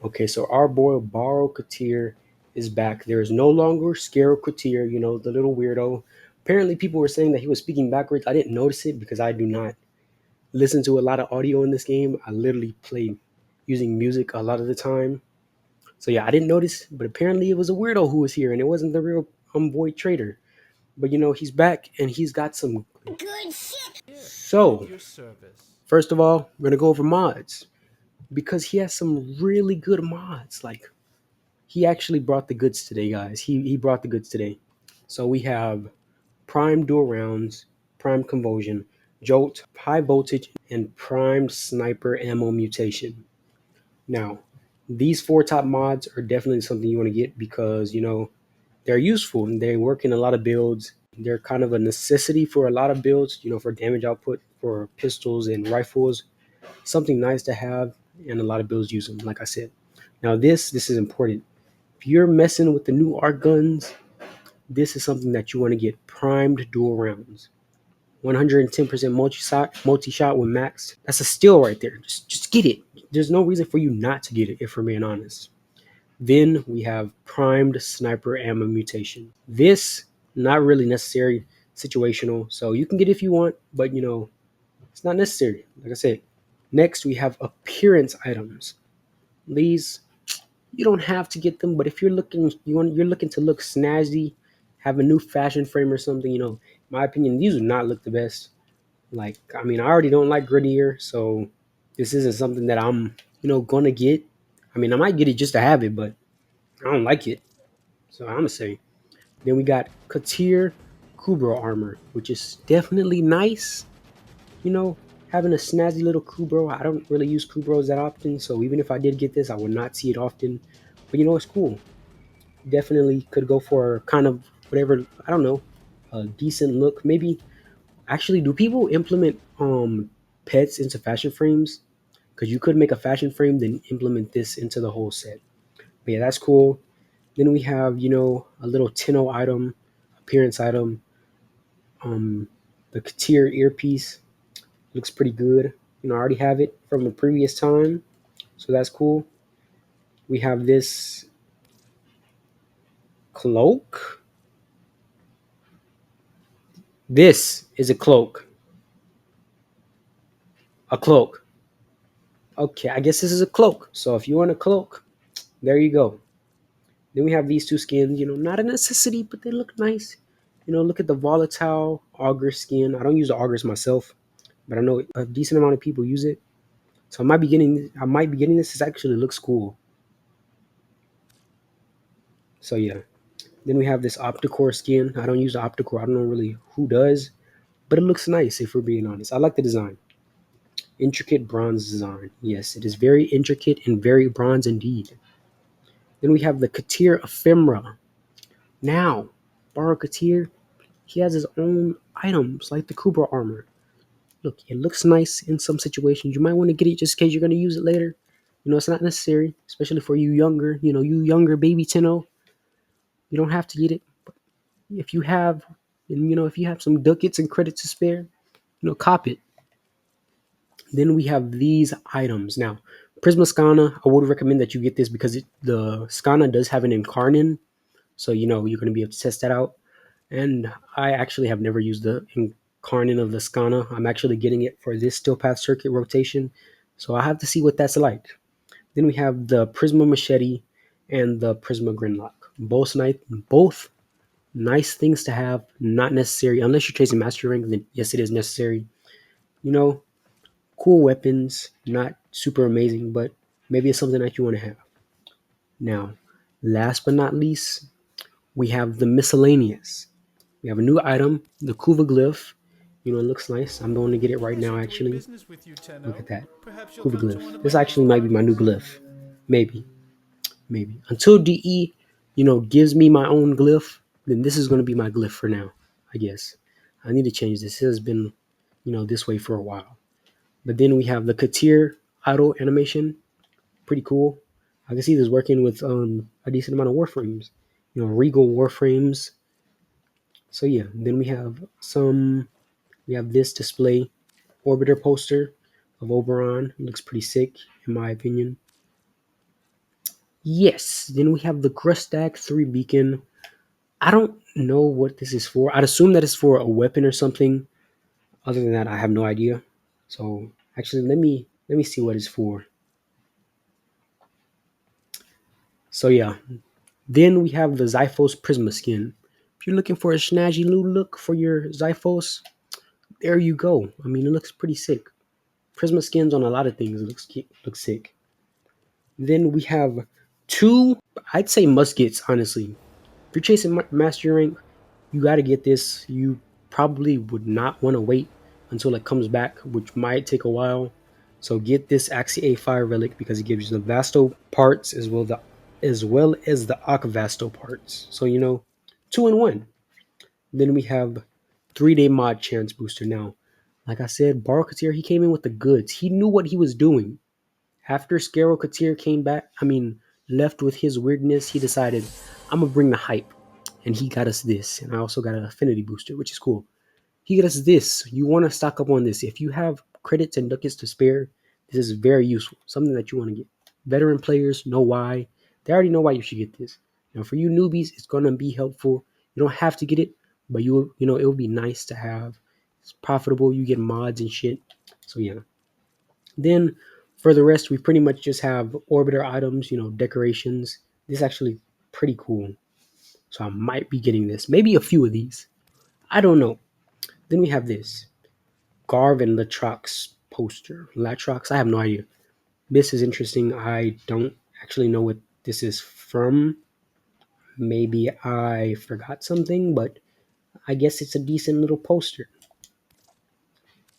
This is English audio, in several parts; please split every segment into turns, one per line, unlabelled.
Okay, so our boy Baro is back. There is no longer Scaro, the little weirdo. Apparently, people were saying that he was speaking backwards. I didn't notice it because I do not listen to a lot of audio in this game. I literally play using music a lot of the time. So yeah, I didn't notice, but apparently it was a weirdo who was here, and it wasn't the real boy trader. But he's back and he's got some good shit.
Here, at
So
your service.
first of all, we're gonna go over mods because he has some really good mods. Like he actually brought the goods today, guys. He brought the goods today. So we have prime dual rounds, prime convulsion, jolt, high voltage, and primed sniper ammo mutation. Now, these four top mods are definitely something you want to get because they're useful and they work in a lot of builds. They're kind of a necessity for a lot of builds, for damage output for pistols and rifles. Something nice to have, and a lot of builds use them, like I said. Now, this is important. If you're messing with the new art guns, this is something that you want to get primed dual rounds. 110% multi shot with max. That's a steal right there. Just get it. There's no reason for you not to get it, if we're being honest. Then we have primed sniper ammo mutation. This not really necessary, situational. So you can get it if you want, but it's not necessary. Like I said. Next we have appearance items. These you don't have to get them, but if you're looking to look snazzy, have a new fashion frame or something, in my opinion, these do not look the best. Like, I mean, I already don't like grittier, so this isn't something that I'm, gonna get. I mean, I might get it just to have it, but I don't like it. So I'm gonna say. Then we got Katir Kubro armor, which is definitely nice. You know, having a snazzy little Kubro. I don't really use Kubros that often, so even if I did get this, I would not see it often. But it's cool. Definitely could go for kind of whatever, I don't know, a decent look. Maybe actually, do people implement pets into fashion frames? Because you could make a fashion frame, then implement this into the whole set. But yeah, that's cool. Then we have, a little Tenno item, appearance item. Um, the Katir earpiece looks pretty good. I already have it from a previous time, so that's cool. We have this cloak. This is a cloak. A cloak. Okay, I guess this is a cloak. So if you want a cloak, there you go. Then we have these two skins, not a necessity, but they look nice. Look at the volatile auger skin. I don't use the augers myself, but I know a decent amount of people use it. So I might be getting this. This actually looks cool. So yeah. Then we have this Opticore skin. I don't use the Opticore. I don't know really who does, but it looks nice if we're being honest. I like the design. Intricate bronze design. Yes, it is very intricate and very bronze indeed. Then we have the Katir Ephemera. Now, Baro Katir, he has his own items like the Kubra armor. Look, it looks nice in some situations. You might want to get it just in case you're going to use it later. It's not necessary, especially for you younger, you younger baby Tenno. You don't have to get it. If you have, and if you have some ducats and credits to spare, cop it. Then we have these items. Now, Prisma Scana, I would recommend that you get this because the Scana does have an incarnate, so you're going to be able to test that out. And I actually have never used the incarnate of the Scana. I'm actually getting it for this Steel Path Circuit rotation, so I have to see what that's like. Then we have the Prisma Machete and the Prisma Grinlock. Both nice things to have, not necessary unless you're chasing mastery rank. Then yes, it is necessary. You know, cool weapons, not super amazing, but maybe it's something that you want to have. Now, last but not least, we have the miscellaneous. We have a new item, the Kuva glyph. It looks nice. I'm going to get it right now.
Pleasure doing
Actually,
business with you,
look at
Tenno.
that
Perhaps you'll
Kuva
come to
glyph.
one of my
This
next
actually might be my new
parties?
glyph. Maybe, maybe until DE, gives me my own glyph. Then this is going to be my glyph for now. I guess I need to change this. It has been, this way for a while. But then we have the Katir auto animation. Pretty cool. I can see this working with a decent amount of warframes. Regal warframes. So yeah, then we have this display orbiter poster of Oberon. It looks pretty sick in my opinion. Yes. Then we have the Grustag 3 beacon. I don't know what this is for. I'd assume that it's for a weapon or something. Other than that, I have no idea. So actually, let me see what it's for. So yeah, then we have the Zyphos Prisma skin. If you're looking for a snazzy new look for your Zyphos, there you go. I mean, it looks pretty sick. Prisma skins on a lot of things looks sick. Then we have two, I'd say muskets, honestly. If you're chasing master rank, you got to get this. You probably would not want to wait until it comes back, which might take a while. So get this Axie A Fire relic because it gives you the Vasto parts as well as the Akvasto parts. So two in one. Then we have 3-day mod chance booster. Now, like I said, Baro he came in with the goods. He knew what he was doing. After Scaro came back, left with his weirdness, he decided, I'm gonna bring the hype. And he got us this. And I also got an affinity booster, which is cool. He got us this. You want to stock up on this. If you have credits and ducats to spare, this is very useful. Something that you want to get. Veteran players know why. They already know why you should get this. Now, for you newbies, it's gonna be helpful. You don't have to get it, but it will be nice to have. It's profitable. You get mods and shit. So yeah. Then for the rest, we pretty much just have orbiter items, decorations. This is actually pretty cool. So I might be getting this. Maybe a few of these. I don't know. Then we have this. Garv and Latrox poster. Latrox, I have no idea. This is interesting. I don't actually know what this is from. Maybe I forgot something, but I guess it's a decent little poster.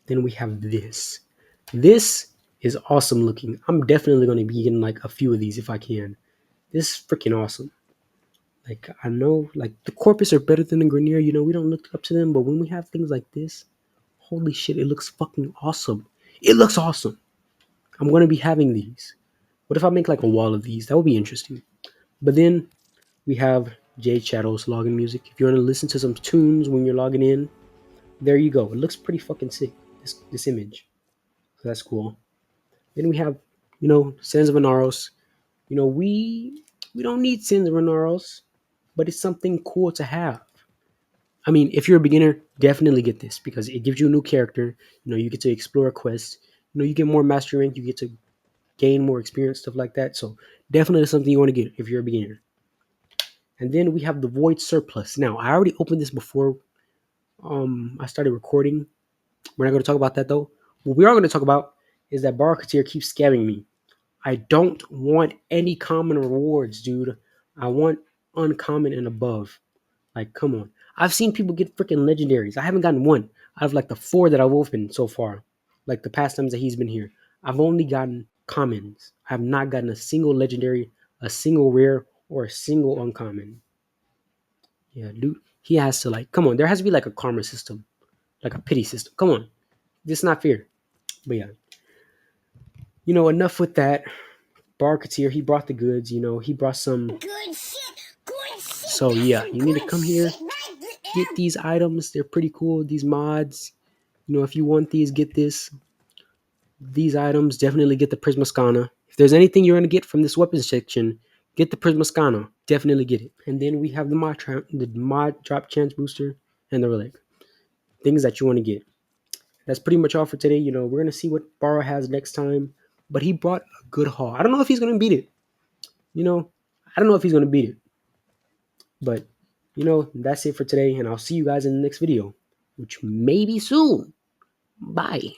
Then we have this. This is awesome looking. I'm definitely going to be getting like a few of these if I can. This is freaking awesome. Like I know, like the Corpus are better than the Grenier. We don't look up to them, but when we have things like this, holy shit, it looks fucking awesome. It looks awesome. I'm gonna be having these. What if I make like a wall of these? That would be interesting. But then we have Jay Shadow's login music. If you want to listen to some tunes when you're logging in, there you go. It looks pretty fucking sick. This image. So that's cool. Then we have, Sands of Anaros. We don't need Sands of Anaros, but it's something cool to have. If you're a beginner, definitely get this because it gives you a new character. You get to explore a quest. You get more mastery rank. You get to gain more experience, stuff like that. So definitely something you want to get if you're a beginner. And then we have the Void Surplus. Now I already opened this before I started recording. We're not going to talk about that though. What we are going to talk about is that Barketeer keeps scamming me. I don't want any common rewards, dude. I want uncommon and above. Like, come on. I've seen people get freaking legendaries. I haven't gotten one out of like the four that I've opened so far. Like the past times that he's been here. I've only gotten commons. I have not gotten a single legendary, a single rare, or a single uncommon. Yeah, dude. He has to like, come on. There has to be like a karma system, like a pity system. Come on. This is not fair. But yeah. Enough with that. Barketeer, he brought the goods, he brought some good shit. Good shit. So yeah, you need to come here, get these items. They're pretty cool. These mods. If you want these, get this. These items, definitely get the Prismascana. If there's anything you're gonna get from this weapons section, get the Prismascana. Definitely get it. And then we have the mod drop chance booster and the relic. Things that you want to get. That's pretty much all for today. We're gonna see what Baro has next time. But he brought a good haul. I don't know if he's gonna beat it. I don't know if he's gonna beat it. But that's it for today, and I'll see you guys in the next video, which may be soon. Bye.